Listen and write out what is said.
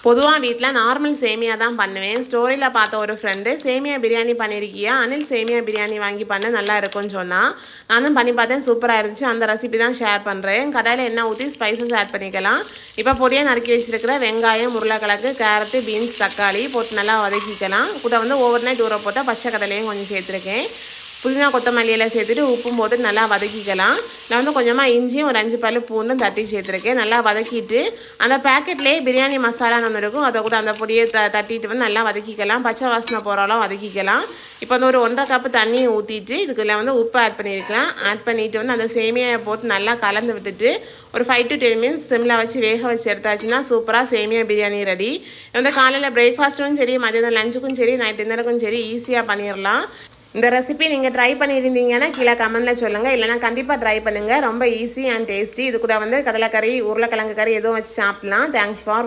பொதுவாக வீட்டில் நார்மல் சேமியா தான் பண்ணுவேன். ஸ்டோரியில் பார்த்த ஒரு ஃப்ரெண்டு சேமியா பிரியாணி பண்ணியிருக்கியா, அனில் சேமியா பிரியாணி வாங்கி பண்ண நல்லா இருக்கும்னு சொன்னால் நானும் பண்ணி பார்த்தேன். சூப்பராக இருந்துச்சு. அந்த ரெசிபி தான் ஷேர் பண்ணுறேன். கடாயில் எண்ணெய் ஊற்றி ஸ்பைசஸ் ஆட் பண்ணிக்கலாம். இப்போ பொடியாக நறுக்கி வச்சுருக்கிற வெங்காயம், உருளைக்கிழங்கு, கேரட்டு, பீன்ஸ், தக்காளி போட்டு நல்லா வதக்கிக்கலாம். கூட வந்து ஓவர் நைட் ஊற போட்டால் பச்சை கடலையும் கொஞ்சம் சேர்த்துருக்கேன். புதினா கொத்தமல்லியெல்லாம் சேர்த்துட்டு உப்பும் போட்டு நல்லா வதக்கிக்கலாம். நான் வந்து கொஞ்சமாக இஞ்சியும் ஒரு 5 பல்லு பூண்டும் தட்டி சேர்த்துருக்கேன். நல்லா வதக்கிட்டு அந்த பேக்கெட்லேயே பிரியாணி மசாலான்னு ஒன்று இருக்கும், அதை கூட அந்த பொடியை தட்டிட்டு வந்து நல்லா வதக்கிக்கலாம். பச்சை வாசனை போகிறாலும் வதக்கிக்கலாம். இப்போ வந்து ஒரு 1.5 கப்பு தண்ணியை ஊற்றிட்டு இதுக்குள்ள வந்து உப்பு ஆட் பண்ணியிருக்கலாம். ஆட் பண்ணிவிட்டு வந்து அந்த சேமியாவை போட்டு நல்லா கலந்து விட்டுட்டு ஒரு 5 to 10 மினிட்ஸ் சிம்மில் வச்சு வேக வச்சு எடுத்தாச்சுன்னா சூப்பராக சேமியா பிரியாணி ரெடி. வந்து காலையில் பிரேக்ஃபாஸ்ட்டும் சரி, மதியம் லஞ்சுக்கும் சரி, நைட் டின்னருக்கும் சரி ஈஸியாக பண்ணிடலாம். இந்த ரெசிபி நீங்கள் ட்ரை பண்ணியிருந்தீங்கன்னா கீழே கமெண்ட்டில் சொல்லுங்கள். இல்லைனா கண்டிப்பாக ட்ரை பண்ணுங்கள். ரொம்ப ஈஸி அண்ட் டேஸ்டி. இது கூட வந்து கடலைக்கறி, உருளைக்கிழங்கு கறி எதுவும் வச்சு சாப்பிட்லாம். Thanks for